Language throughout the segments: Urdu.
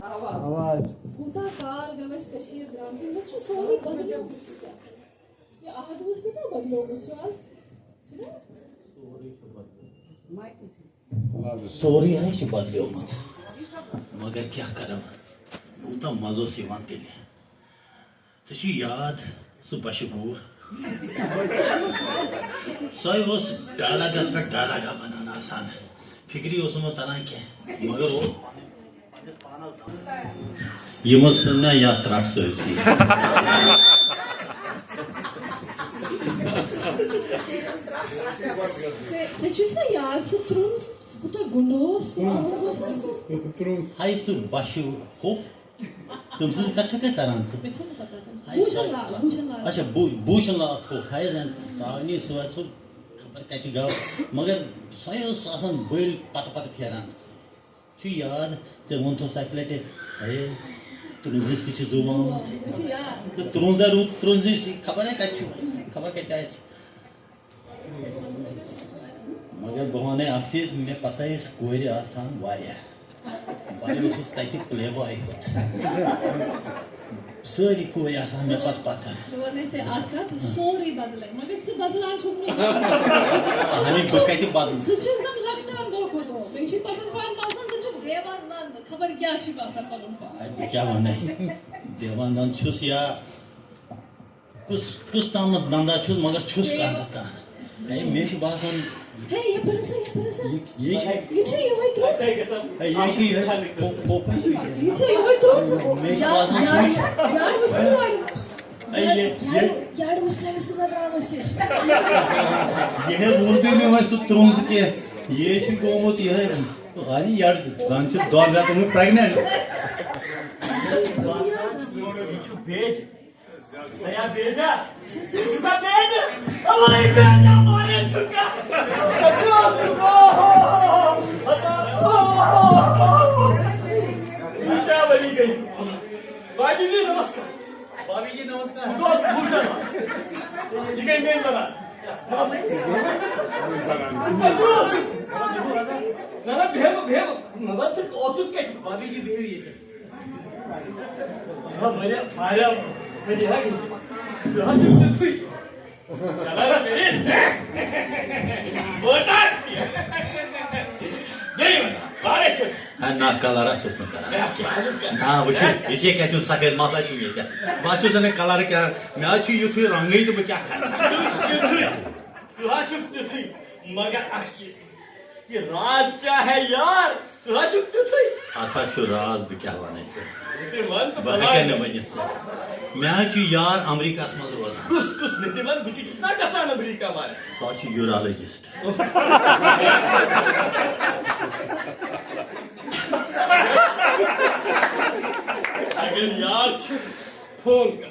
آواز کوتاہ کال گٔے اَسہِ کٔشیٖر درٛامٕتۍ مےٚ چھُ سورُے بدلیومُت یہِ عہد اوس مےٚ نا بدلیومُت چھُ آز چھُنا سورُے ہے چھُ بدلیومُت مگر کیٛاہ کرو کوٗتاہ مزٕ اوس یِوان تیٚلہِ ژےٚ چھُے یاد سُہ بشہٕ گوٗر سۄے اوس ڈالاگس پٮ۪ٹھ ڈالاگا بنان آسان فِکری اوس نہٕ تران کینٛہہ مگر اوس یِمو ژھُن نا یتھ ترٛٹھ سٲرسٕے ژےٚ چھُس نا یاد سُہ ترٛوٚن کوٗتاہ گُنٛڈ اوس ہاے سُہ بشہٕ ہوٚکھ تٔمۍ سٕنٛز کتھ چھکھا کران ژٕ مےٚ چھَنہٕ پتہ بوٗشن لال بوٗشن لال اچھا بوٗشن لال ہوٚکھ ہاے زن تاونی سُہ خبر کتہِ گوٚو مگر سۄے ٲس آسان بٔلۍ پتہٕ پتہٕ پھیران چھُ یاد ژےٚ ووٚنتھوس اکہِ لٹہِ ہے ترٛوٗنٛزِسٕے چھُ دُب آمُت مےٚ چھُ یاد تہٕ ترٛوٗنٛزا روٗد ترٛوٗنٛزِسٕے خبر ہے کتہِ چھُ خبر کتہِ آسہِ مگر بہٕ ونے اکھ چیٖز مےٚ پتہ ٲسۍ کورِ آسان واریاہ بہٕ اوسُس تتہِ پلے باے ہوت سٲری کورِ آسان مےٚ پتہٕ پتہ مےٚ ووٚنے ژےٚ اکھ کتھ سورُے بدلے مگر ژٕ بدلان چھُکھ نہٕ اہنی بہٕ کتہِ بدل ژٕ چھُکھ زن لۄکٹان دۄہ کھۄتہٕ دۄہ بیٚیہِ چھُے پنُن پان باسان ژٕ چھُکھ دیواننٛد خبر کیٛاہ چھُکھ آسان پنُن پان بہٕ کیٛاہ ونے دیواننٛد چھُس یا کُس تامتھ نندا چھُس مگر چھُس کانٛہہ نتہٕ کانٛہہ ہے مےٚ چھُ باسان ہے یپٲرۍ ہسا یپٲرۍ ہسا یہِ چھُ یِہوے ترٛوٚن چھُ یہِ چھُ یِہوے ترٛوٚن مےٚ چھُ باسان یارٕ وٕچھ ژٕ یارٕ وٕچھ ژٕ أمِس کۭژاہ درٛامٕژ چھِ یہِ روٗدٕے نہٕ وۄنۍ سُہ ترٛوٚنٛز کینٛہہ یہِ چھُ گوٚمُت یِہے وارٕ یڑٕ زن چھِ دۄن رٮ۪تن ہُنٛد پریگننٹ بابی جی نمسکار بابی جی نمسکار یہ گئی مین بنا نہ بہو بہو مگر تو اوسط کتھ بابی جی بہو یہ بڑھیا بڑھیا بڑھیا یہاں چلتے تھی کلر میری بوٹاکس کیا یہی بنا بارے چل نہ کلر چھُس نہٕ کران نہ وٕچھِو یہِ چھے کیٛاہ چھُ سفید مسا چھُ ییٚتہِ بہٕ چھُس نہٕ کلر کران مےٚ حظ چھُ یُتھُے رنگٕے تہٕ بہٕ کیٛاہ کرٕ تھی مگر اکھ چیٖز یہ راز کیا ہے یار اتھ حظ چھُ راز بہٕ کیٛاہ ونے ژےٚ بہٕ ہٮ۪کے نہٕ ؤنِتھ ژےٚ مےٚ حظ چھُ یار امریکاہس منٛز روزان کُس کُس مےٚ تہِ وَن بہٕ تہِ چھُس نا گژھان امریکہ والے سُہ حظ چھُ یوٗرالجسٹ اگر یار چھُ فون کر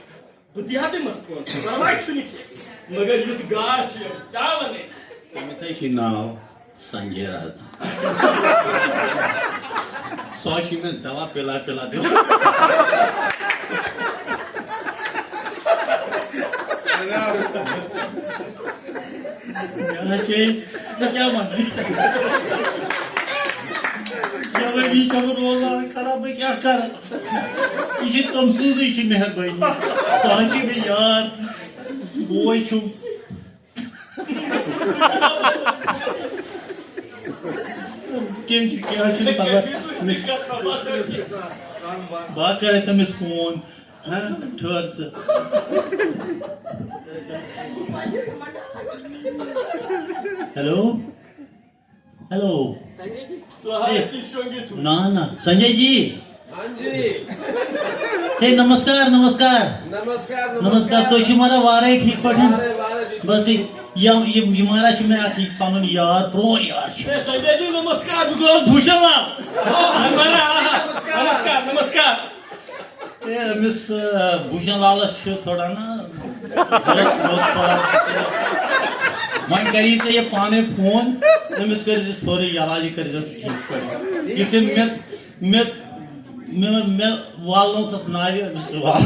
بہٕ دِہا تٔمِس فون پرواے چھُنہٕ کینٛہہ مگر یُتھ گاش چھُ کیٛاہ وَنَے تٔمِس حظ چھُ ناو سنجے رازدان سُہ حظ چھُ مےٚ دوا پِلا پِلا دِوان مےٚ کیٛاہ وَنہٕ جوٲنی چھَم روزان خراب بہٕ کیٛاہ کَرٕ یہِ چھِ تٔمۍ سٕنٛزٕے چھِ مہربٲنی سُہ حظ چھِ مےٚ یار بوے چھُم کیٚنٛہہ چھُنہٕ پرواے بہٕ کرے تٔمِس فون ٹھٔہر ژٕ ہیلو ہیلو نہ سنجے جی ہے نمسکار نمسکار نمسکار تُہۍ چھِو مارا وارے ٹھیٖک پٲٹھۍ بس ٹھیٖک یہ مہراج چھُ مےٚ اکھ پنُن یار پرون یار چھُ سنجے جی نمسکار بہٕ گوٚوُس بھوٗشن لال نمسکار نمسکار ہے أمِس بھوٗشن لالس چھُ تھوڑا نا وۄنۍ کری ژےٚ یہِ پانے فون أمِس کٔرزِ سورُے علاج یہِ کٔرزٮ۪س ٹھیٖک پٲٹھۍ یِتھُے مےٚ والنو تس ناوِ مِسٹر وال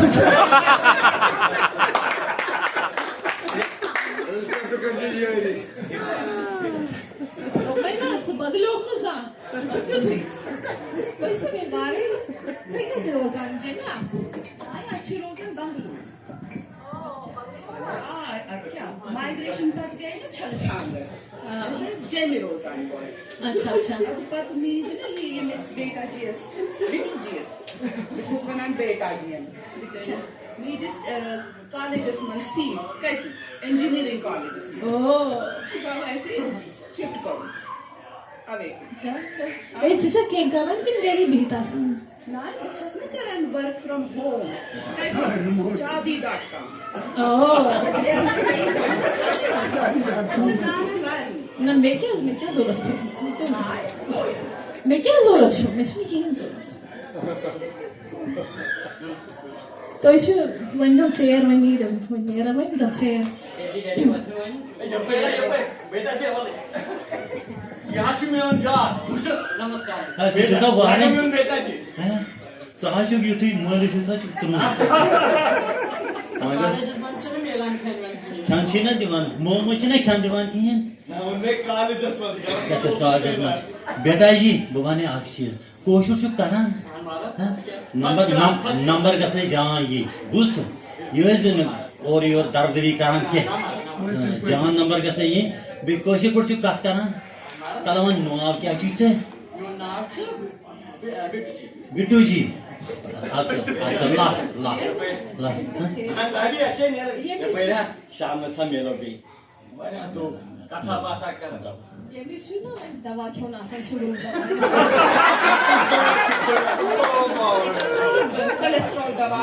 سُہ بدلیوکھ نہٕ زانٛہہ تُہۍ چھِو تیُتھُے تُہۍ چھِو مےٚ وارٕے جیمہِ روزان گۄڈٕ اچھا اچھا پتہٕ میٖج نا یہِ ییٚمِس بیٹا جی یس بِٹوٗ جی یس بہٕ چھَس وَنان بیٹا جی یَن بِچٲرِس میٖجِس کالجس منٛز سیٖٹ کَتہِ اِنجیٖنرِنٛگ کالجس منٛز او سُہ گوٚو اَسہِ شِفٹ کَرُن اوے ژٕ چھکھ کینٛہہ کران کِنہٕ گری بِہِتھ آسان نہ بہٕ چھَس نہٕ کران ؤرک فرام ہوم شادی .com او نہ مےٚ کیٛاہ ضوٚرتھ مےٚ کیٛاہ ضوٚرتھ چھُ مےٚ چھُنہٕ کِہیٖنۍ ضوٚرتھ تُہۍ چھِو وۄنۍ دۄہ ژیر وۄنۍ نیٖرِو وۄنۍ نیران وۄنۍ دۄہ ژیر میون یار ژٕ حظ چھُکھ یُتھُے مٲلِس ہسا چھُکھ ترٛومُت کھٮ۪ن چھُے نا دِوان موموز چھِنا کھٮ۪ن دِوان کِہیٖنۍ کالجس کالجس منٛز بیٹا جی بہٕ وَنہٕ اکھ چیٖز کٲشُر چھُکھ کران نمبر گژھنَے جان یی بوٗزتھٕ یہِ ٲسۍ نہٕ اورٕ یورٕ دردٔری کران کینٛہہ جان نمبر گژھنَے یِنۍ بیٚیہِ کٲشِر پٲٹھۍ چھُکھ کتھ کران کَلہٕ وَن ناو کیٛاہ چھُے ژےٚ بِٹوٗ جی شامنس میلو بیٚیہِ کتھا باتھا کران ییٚمِس چھُ نا وۄنۍ دوا کھیوٚن آسان شروٗع کولیسٹرال دوا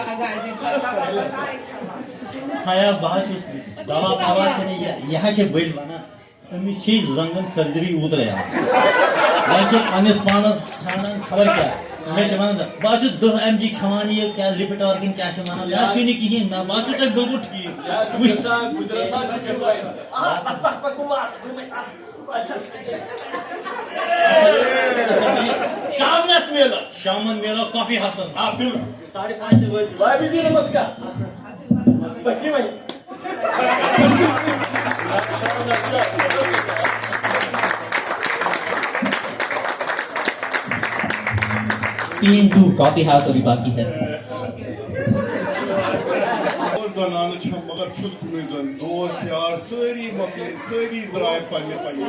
حیا بہٕ حظ چھُس دوا پوا چھِنہٕ یہِ حظ چھِ بٔلۍ وَنان أمِس چھِ زنٛگن سٔرجری اوٗترَے آمٕژ وۄنۍ چھِ پنٛنِس پانس ژھانڈان خبر کیٛاہ مےٚ چھِ وَنان بہٕ حظ چھُس 10 MG کھٮ۪وان یہِ کیٛاہ لِپِٹار کِنہٕ کیٛاہ چھِ وَنان مےٚ حظ چھُے نہٕ کِہیٖنۍ مےٚ بہٕ حظ چھُس تۄہہِ بِلکُل ٹھیٖک شامنس میلو شامن میلو کافی حسن آ بِلکُل 5:30 وٲتۍ بھابھی جی نمسکار پٔکِو وۄنۍ 3-2 کافی ہاؤس ابھی باقی ہے زنانہٕ چھِ مگر چھُس کُنُے زَن دوس یار سٲری مۄکلے سٲری درٛاے پننہِ پننہِ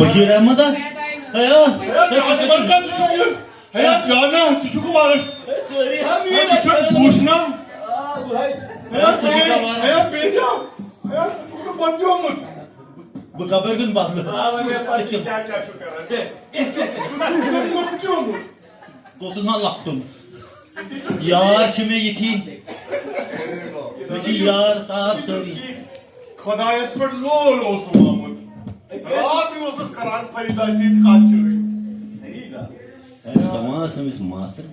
بشیٖر احمد جانا ژٕ چھُکھ وارٕ سٲری ہم ژٕ چھُکھ بوٗشنا بَدلیومُت بہٕ کپٲرۍ کُن بدلہٕ بَدلیومُت بہٕ اوسُس نا لۄکٹُن یار چھِ مےٚ یِتھی مےٚ چھِ یار تاب سٲری خۄدایَس پٮ۪ٹھ لول اوسُم آمُت راتھ اوسُس کران فریٖدا سۭتۍ کَتھ چٲنۍ سماس أمِس ماستٕر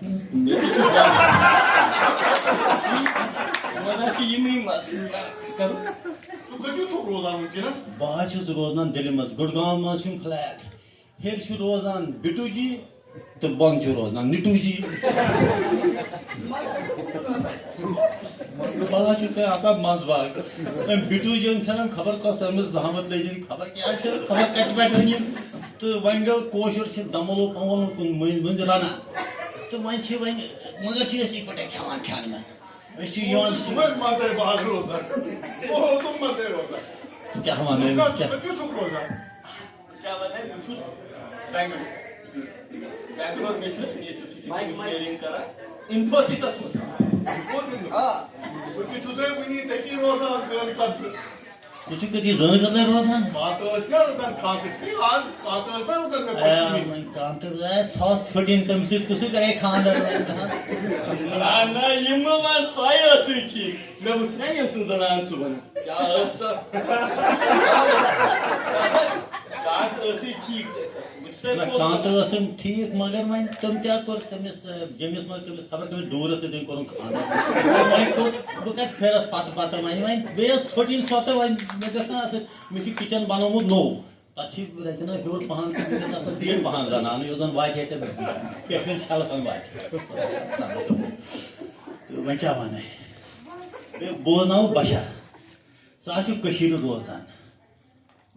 ونان چھِ یِمٕے مسلہٕ کرو ژٕ کَتہِ چھُکھ روزان وٕنکیٚنس بہٕ حظ چھُس روزان دِلہِ منٛز گُڑگاون منٛز چھُم فلیٹ ہیٚرِ چھُ روزان بِٹوٗ جی تہٕ بۄنہٕ چھُ روزان نِٹوٗ جی بہٕ حظ چھُس آسان منٛز باغ أمۍ بِٹوٗ جی چھَنہٕ خبر کۄس أمِس زحمت لٔجِن خبر کیٛاہ چھِ خبر کَتہِ پٮ۪ٹھ أنِم تہٕ وۄنۍ گوٚو کٲشُر چھِ دمولو پمولو کُن مٔنٛزۍ مٔنٛزۍ رَنان تہٕ وۄنۍ چھِ وۄنۍ مگر چھِ أسۍ یِکوَٹَے کھٮ۪وان کھٮ۪نہٕ أسۍ چھِ یِوان مَدَے باغ روزان اوسُم مَدَے روزان کیٛاہ وَنو أمِس کیٛاہ کَتہِ چھُکھ روزان کیٛاہ وَنہٕ بہٕ چھُس بٮ۪نٛگلور مےٚ چھُ ییٚتہِ چھُ اِنجیٖنرِنٛگ کران اِنفوسِسَس منٛز بہٕ تہِ چھُسے وٕنی تٔتی روزان کٲم خٲطرٕ ژٕ چھُکھ أتی زٲنۍ خٲطرٕ روزان پَتہٕ ٲسۍ نا روزان خانٛدر چھِ آز پَتہٕ ٲسۍ نا روزان مےٚ پَتہٕ کانٛہہ ساس ژھٔٹِنۍ تٔمِس سۭتۍ کُسُے کرے خانٛدر نہ یِمہٕ وَن سۄے ٲسٕے ٹھیٖک مےٚ وٕچھ نا ییٚمۍ سٕنٛز زنان ژٕ وَنان کیٛاہ ٲس سۄ کَتھ ٲسٕے ٹھیٖک کانٛہہ تہٕ ٲسٕم ٹھیٖک مگر وۄنۍ تِم تہِ کوٚر تٔمِس جٔمِس منٛز تٔمِس خبر کٔمِس ڈوٗرس سۭتۍ کوٚرُن خانٛدر وۄنۍ کوٚر بہٕ کَتہِ پھیرَس پتہٕ وۄنۍ بیٚیہِ ٲس ژھوٚٹِنۍ سۄ تہٕ وۄنۍ مےٚ گٔژھ نہٕ آسٕنۍ مےٚ چھُ کِچن بنومُت نوٚو تَتھ چھِ رَژِنا ہیوٚر پہن تہٕ مےٚ گٔژھ آسٕنۍ زیٖٹھ پہن زنانہٕ یُس زَن واتہِ ہے تہٕ پٮ۪ٹھٕ چھَلہٕ کھنٛڈ واتہِ تہٕ وۄنۍ کیٛاہ وَنَے بیٚیہِ بوزناوٕ بشا ژٕ حظ چھُکھ کٔشیٖرِ روزان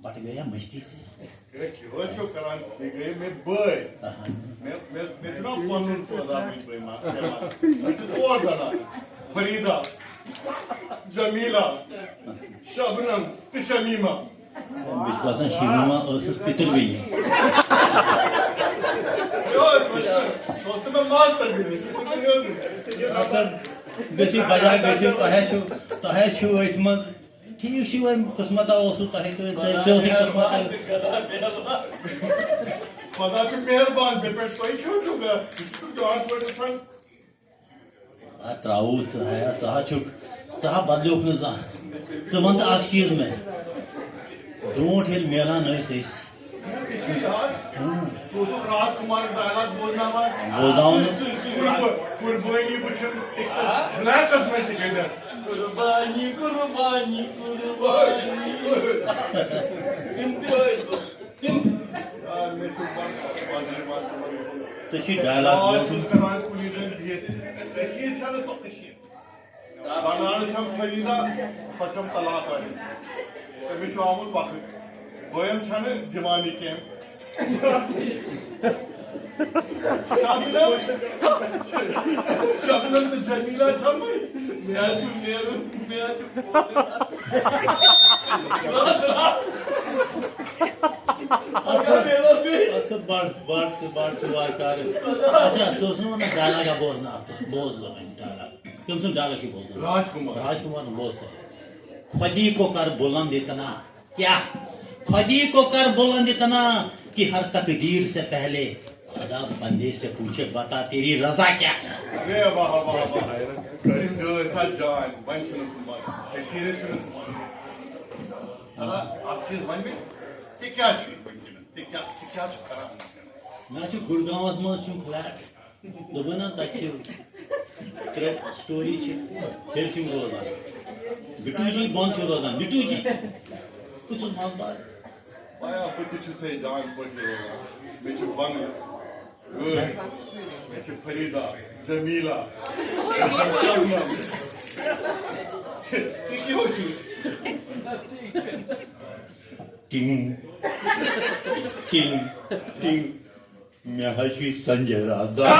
بٹ گیا مستی سے کیوں چھو کران یہ گئے میں بھائی میں چھنا پنن پودا بھائی میں اور دانا فریدا جمیلا شبنم شمیمہ بس باسان شیما ٲسٕس پِتٕر بیٚنہِ گٔژھِو بجاے گٔژھِو تۄہے چھُو أتھۍ منٛز ٹھیٖک چھُ وۄنۍ قٕسمتا اوسوٕ تۄہے ژےٚ اوسُے خدا چھُ مہربان مےٚ پٮ۪ٹھ تۄہہِ کیوں چھُو جان پٲٹھۍ وٕچھان تراوُو ژٕ ہا چھُکھ ژٕ ہا بدلیوکھ نہٕ زانٛہہ ژٕ وَن تہٕ اکھ چیٖز مےٚ برونٛٹھ ییٚلہِ میلان ٲسۍ أسۍ راج کمار ڈائلاگ بوزناوُن قربانی وٕچھن بلیکس منٛز تہِ گٔے قربانی قربانی قربانی ژےٚ چھُے ڈایلاگ بوزُن کران کُنہِ زٔنۍ بِہِتھ کٔشیٖر چھنہٕ سۄ کٔشیٖر زنانہٕ چھم فریٖدا سۄ چھم طلاق واجٮ۪ن تٔمِس چھُ آمُت وقت دوٚیِم چھنہٕ دیوانی کیٚنٛہہ شبنم تہٕ جمیلا چھمے مےٚ چھُ نیرُن مےٚ چھُ بڑ ژٕ وارکار اچھا ژٕ اوس نہٕ ونان ڈایلاگا بوزنہٕ اکھ بوز وۄنۍ ڈایلاگ کٔمۍ سُنٛد ڈایلاگ چھُ بوزناوُن راج کمار راج کمار نے بوز خودی کو کر بلند اتنا کیا خودی کو کر بلند اتنا کہ ہر تقدیر سے پہلے خدا بندے سے پوچھے بتا تیری رضا کیا ہے اے واہ واہ واہ گٔے سا جان وۄنۍ چھُنہٕ سُہ مزٕ کٔشیٖرِ چھُنہٕ سُہ مزٕ اکھ چیٖز وۄنۍ مےٚ ژےٚ کیٛاہ چھُے وٕنکیٚنس ژےٚ کیٛاہ چھُ کران مےٚ چھُ گُڑگاوَس منٛز چھُم فلیٹ دوٚپُن نا تَتہِ چھِ 3 سٹوری چھِ ہیٚرِ چھِم روزان بِٹوٗ جی بۄن چھُ روزان بِٹوٗ جی بہٕ چھُس مزٕدار بایا بہٕ تہِ چھُس ہے جان پٲٹھۍ روزان مےٚ چھُ بنگلہٕ گٲڑۍ مےٚ چھِ فریٖدا جمیلا ژٕ کیٛاہ چھُکھ ٹِنگ ٹِنگ ٹِنگ مےٚ حظ چھُے سنجے رازدار